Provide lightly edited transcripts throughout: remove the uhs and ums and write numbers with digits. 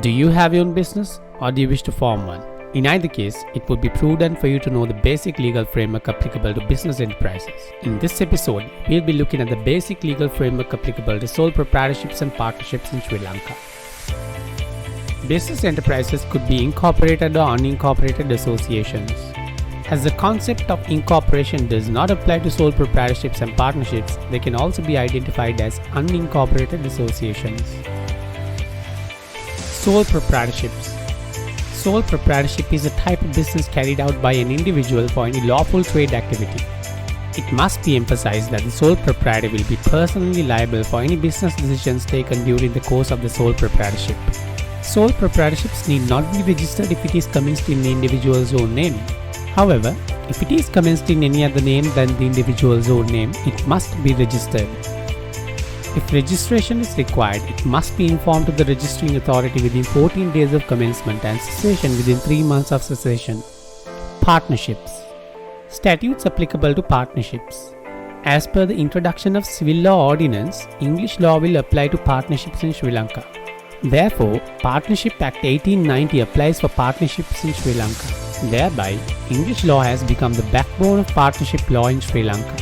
Do you have your own business or do you wish to form one? In either case, it would be prudent for you to know the basic legal framework applicable to business enterprises. In this episode, we'll be looking at the basic legal framework applicable to sole proprietorships and partnerships in Sri Lanka. Business enterprises could be incorporated or unincorporated associations. As the concept of incorporation does not apply to sole proprietorships and partnerships, they can also be identified as unincorporated associations. Sole proprietorships. Sole proprietorship is a type of business carried out by an individual for any lawful trade activity. It must be emphasized that the sole proprietor will be personally liable for any business decisions taken during the course of the sole proprietorship. Sole proprietorships need not be registered if it is commenced in the individual's own name. However, if it is commenced in any other name than the individual's own name, it must be registered. If registration is required, it must be informed to the registering authority within 14 days of commencement and cessation within 3 months of cessation. Partnerships. Statutes applicable to partnerships. As per the introduction of Civil Law Ordinance, English law will apply to partnerships in Sri Lanka. Therefore, Partnership Act 1890 applies for partnerships in Sri Lanka. Thereby, English law has become the backbone of partnership law in Sri Lanka.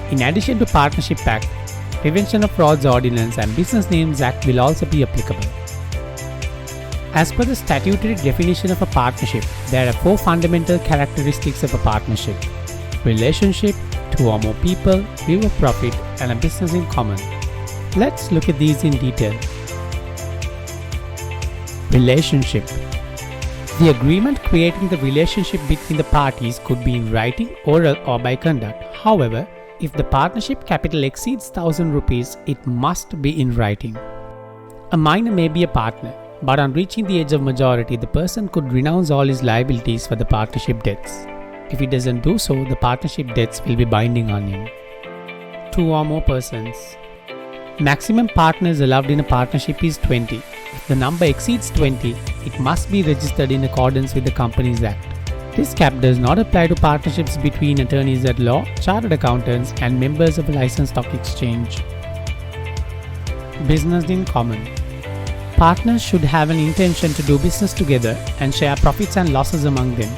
In addition to Partnership Act, Prevention of Frauds Ordinance and Business Names Act will also be applicable. As per the statutory definition of a partnership, there are 4 fundamental characteristics of a partnership: relationship, 2 or more people, view of profit, and a business in common. Let's look at these in detail. Relationship. The agreement creating the relationship between the parties could be in writing, oral, or by conduct. However, if the partnership capital exceeds 1,000 rupees, it must be in writing. A minor may be a partner, but on reaching the age of majority, the person could renounce all his liabilities for the partnership debts. If he doesn't do so, the partnership debts will be binding on him. 2 or more persons. Maximum partners allowed in a partnership is 20. If the number exceeds 20, it must be registered in accordance with the Companies Act. This cap does not apply to partnerships between attorneys at law, chartered accountants, and members of a licensed stock exchange. Business in common. Partners should have an intention to do business together and share profits and losses among them.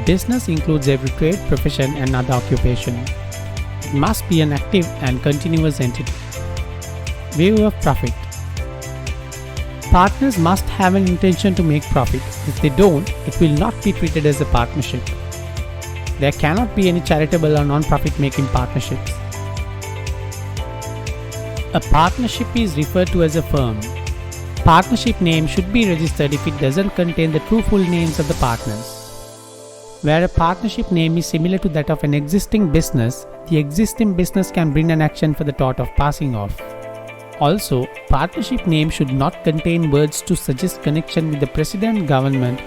Business includes every trade, profession, and other occupation. It must be an active and continuous entity. View of profit. Partners must have an intention to make profit. If they don't, it will not be treated as a partnership. There cannot be any charitable or non-profit making partnerships. A partnership is referred to as a firm. Partnership name should be registered if it doesn't contain the true full names of the partners. Where a partnership name is similar to that of an existing business, the existing business can bring an action for the tort of passing off. Also, partnership name should not contain words to suggest connection with the president, government,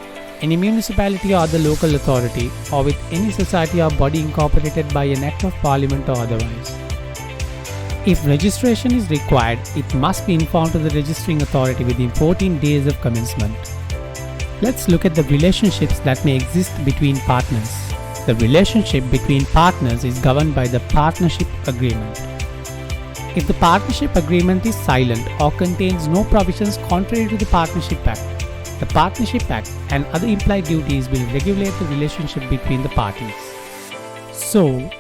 any municipality or other local authority, or with any society or body incorporated by an act of parliament or otherwise. If registration is required, it must be informed to the registering authority within 14 days of commencement. Let's look at the relationships that may exist between partners. The relationship between partners is governed by the partnership agreement. If the partnership agreement is silent or contains no provisions contrary to the Partnership Act, the Partnership Act and other implied duties will regulate the relationship between the parties. So,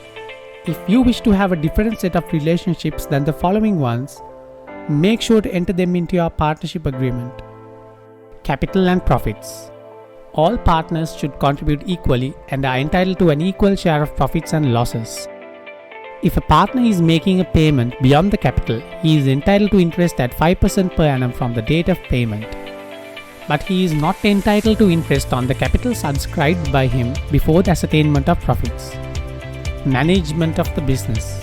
if you wish to have a different set of relationships than the following ones, make sure to enter them into your partnership agreement. Capital and profits. All partners should contribute equally and are entitled to an equal share of profits and losses. If a partner is making a payment beyond the capital, he is entitled to interest at 5% per annum from the date of payment. But he is not entitled to interest on the capital subscribed by him before the ascertainment of profits. Management of the business.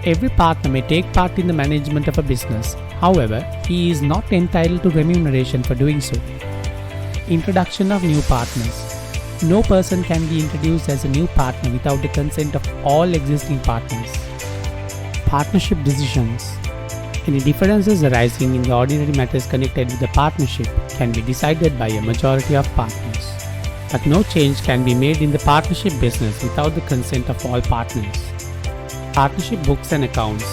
Every partner may take part in the management of a business. However, he is not entitled to remuneration for doing so. Introduction of new partners. No person can be introduced as a new partner without the consent of all existing partners. Partnership decisions. Any differences arising in the ordinary matters connected with the partnership can be decided by a majority of partners. But no change can be made in the partnership business without the consent of all partners. Partnership books and accounts.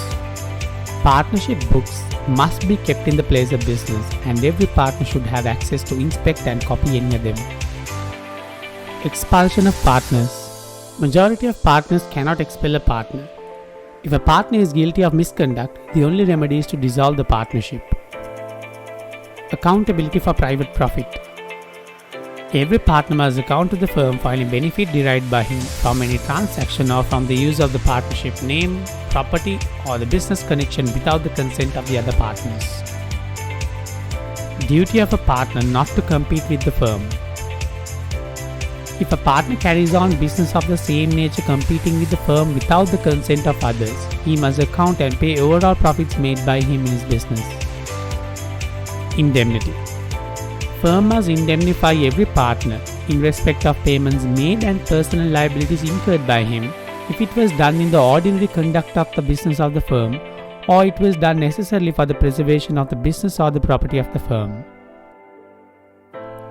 Partnership books must be kept in the place of business, and every partner should have access to inspect and copy any of them. Expulsion of partners. Majority of partners cannot expel a partner. If a partner is guilty of misconduct, the only remedy is to dissolve the partnership. Accountability for private profit. Every partner must account to the firm for any benefit derived by him from any transaction or from the use of the partnership name, property, or the business connection without the consent of the other partners. Duty of a partner not to compete with the firm. If a partner carries on business of the same nature competing with the firm without the consent of others, he must account and pay overall profits made by him in his business. Indemnity. Firm must indemnify every partner in respect of payments made and personal liabilities incurred by him if it was done in the ordinary conduct of the business of the firm, or it was done necessarily for the preservation of the business or the property of the firm.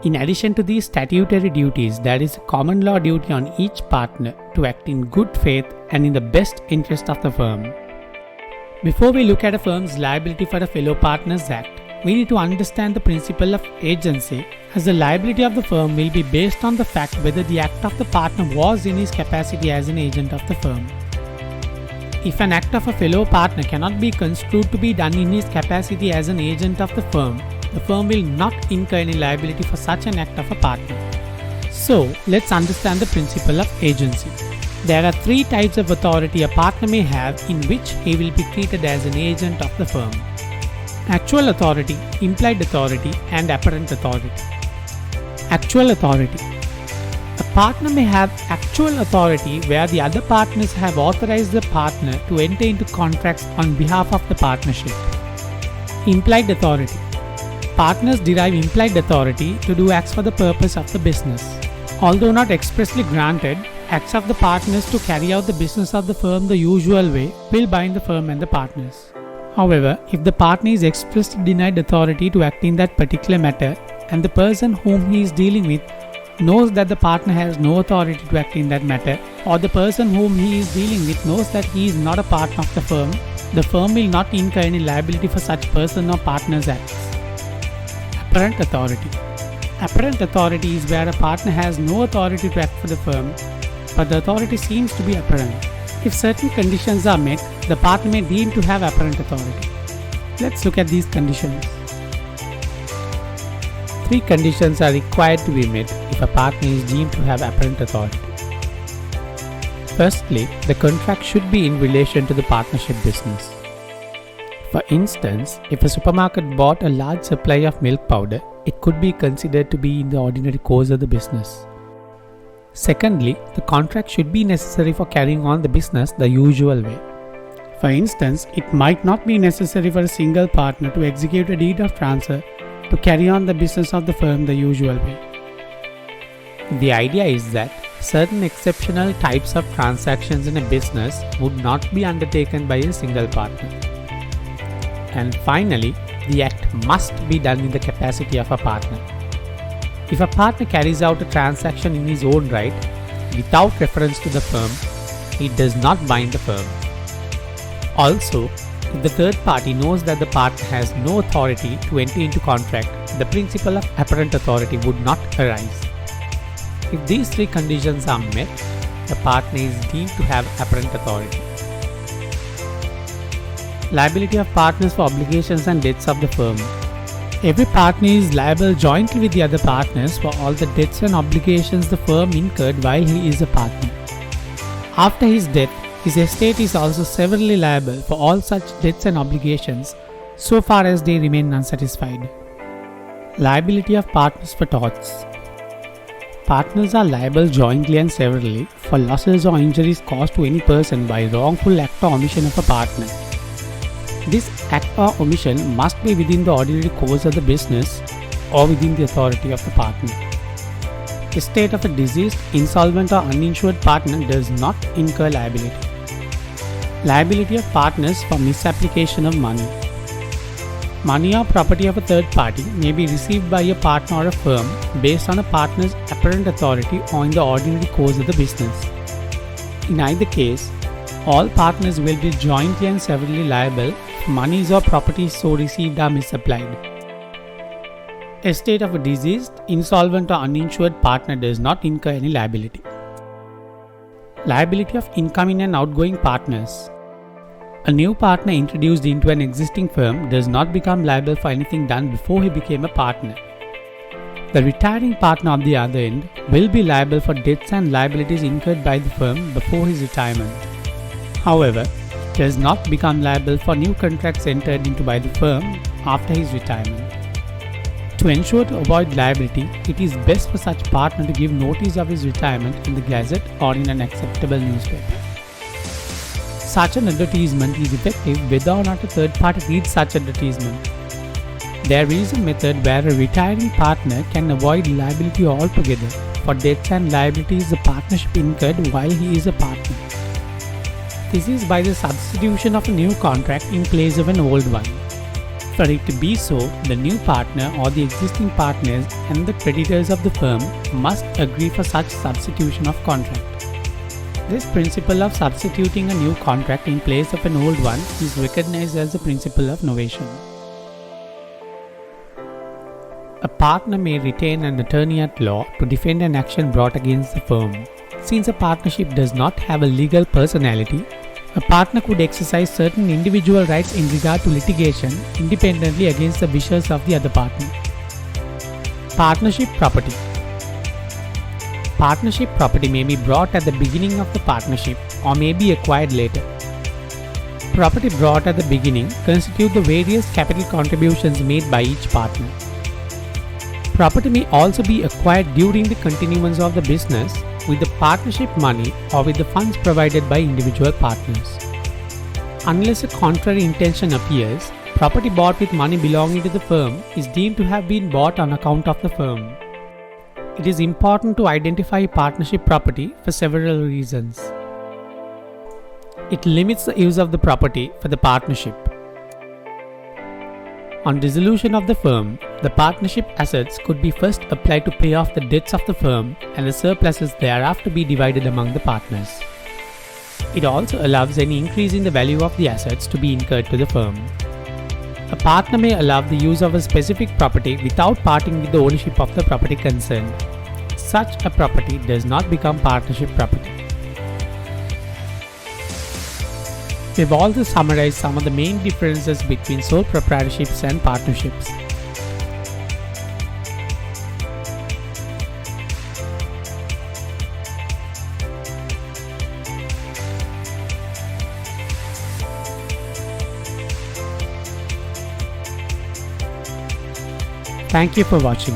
In addition to these statutory duties, there is a common law duty on each partner to act in good faith and in the best interest of the firm. Before we look at a firm's liability for a fellow partners act, we need to understand the principle of agency, as the liability of the firm will be based on the fact whether the act of the partner was in his capacity as an agent of the firm. If an act of a fellow partner cannot be construed to be done in his capacity as an agent of the firm will not incur any liability for such an act of a partner. So, let's understand the principle of agency. There are three types of authority a partner may have in which he will be treated as an agent of the firm: actual authority, implied authority, and apparent authority. Actual authority. A partner may have actual authority where the other partners have authorized the partner to enter into contracts on behalf of the partnership. Implied authority. Partners derive implied authority to do acts for the purpose of the business. Although not expressly granted, acts of the partners to carry out the business of the firm the usual way will bind the firm and the partners. However, if the partner is expressly denied authority to act in that particular matter, and the person whom he is dealing with knows that the partner has no authority to act in that matter, or the person whom he is dealing with knows that he is not a partner of the firm will not incur any liability for such person or partner's acts. Apparent authority. Apparent authority is where a partner has no authority to act for the firm, but the authority seems to be apparent. If certain conditions are met, the partner may deem to have apparent authority. Let's look at these conditions. 3 conditions are required to be met if a partner is deemed to have apparent authority. Firstly, the contract should be in relation to the partnership business. For instance, if a supermarket bought a large supply of milk powder, it could be considered to be in the ordinary course of the business. Secondly, the contract should be necessary for carrying on the business the usual way. For instance, it might not be necessary for a single partner to execute a deed of transfer to carry on the business of the firm the usual way. The idea is that certain exceptional types of transactions in a business would not be undertaken by a single partner. And finally, the act must be done in the capacity of a partner. If a partner carries out a transaction in his own right, without reference to the firm, it does not bind the firm. Also, if the third party knows that the partner has no authority to enter into contract, the principle of apparent authority would not arise. If these 3 conditions are met, the partner is deemed to have apparent authority. Liability of partners for obligations and debts of the firm. Every partner is liable jointly with the other partners for all the debts and obligations the firm incurred while he is a partner. After his death, his estate is also severally liable for all such debts and obligations so far as they remain unsatisfied. Liability of partners for torts. Partners are liable jointly and severally for losses or injuries caused to any person by wrongful act or omission of a partner. This act or omission must be within the ordinary course of the business or within the authority of the partner. Estate of a deceased, insolvent or uninsured partner does not incur liability. Liability of partners for misapplication of money. Money or property of a third party may be received by a partner or a firm based on a partner's apparent authority or in the ordinary course of the business. In either case, all partners will be jointly and severally liable if monies or properties so received are misapplied. Estate of a deceased, insolvent or uninsured partner does not incur any liability. Liability of incoming and outgoing partners. A new partner introduced into an existing firm does not become liable for anything done before he became a partner. The retiring partner on the other end will be liable for debts and liabilities incurred by the firm before his retirement. However, does not become liable for new contracts entered into by the firm after his retirement. To ensure to avoid liability, it is best for such partner to give notice of his retirement in the Gazette or in an acceptable newspaper. Such an advertisement is effective whether or not a third party reads such advertisement. There is a method where a retiring partner can avoid liability altogether for debts and liabilities the partnership incurred while he is a partner. This is by the substitution of a new contract in place of an old one. For it to be so, the new partner or the existing partners and the creditors of the firm must agree for such substitution of contract. This principle of substituting a new contract in place of an old one is recognized as the principle of novation. A partner may retain an attorney at law to defend an action brought against the firm. Since a partnership does not have a legal personality, a partner could exercise certain individual rights in regard to litigation independently against the wishes of the other partner. Partnership property. Partnership property may be brought at the beginning of the partnership or may be acquired later. Property brought at the beginning constitute the various capital contributions made by each partner. Property may also be acquired during the continuance of the business with the partnership money or with the funds provided by individual partners. Unless a contrary intention appears, property bought with money belonging to the firm is deemed to have been bought on account of the firm. It is important to identify partnership property for several reasons. It limits the use of the property for the partnership. On dissolution of the firm, the partnership assets could be first applied to pay off the debts of the firm and the surpluses thereafter be divided among the partners. It also allows any increase in the value of the assets to be incurred to the firm. A partner may allow the use of a specific property without parting with the ownership of the property concerned. Such a property does not become partnership property. We have also summarized some of the main differences between sole proprietorships and partnerships. Thank you for watching.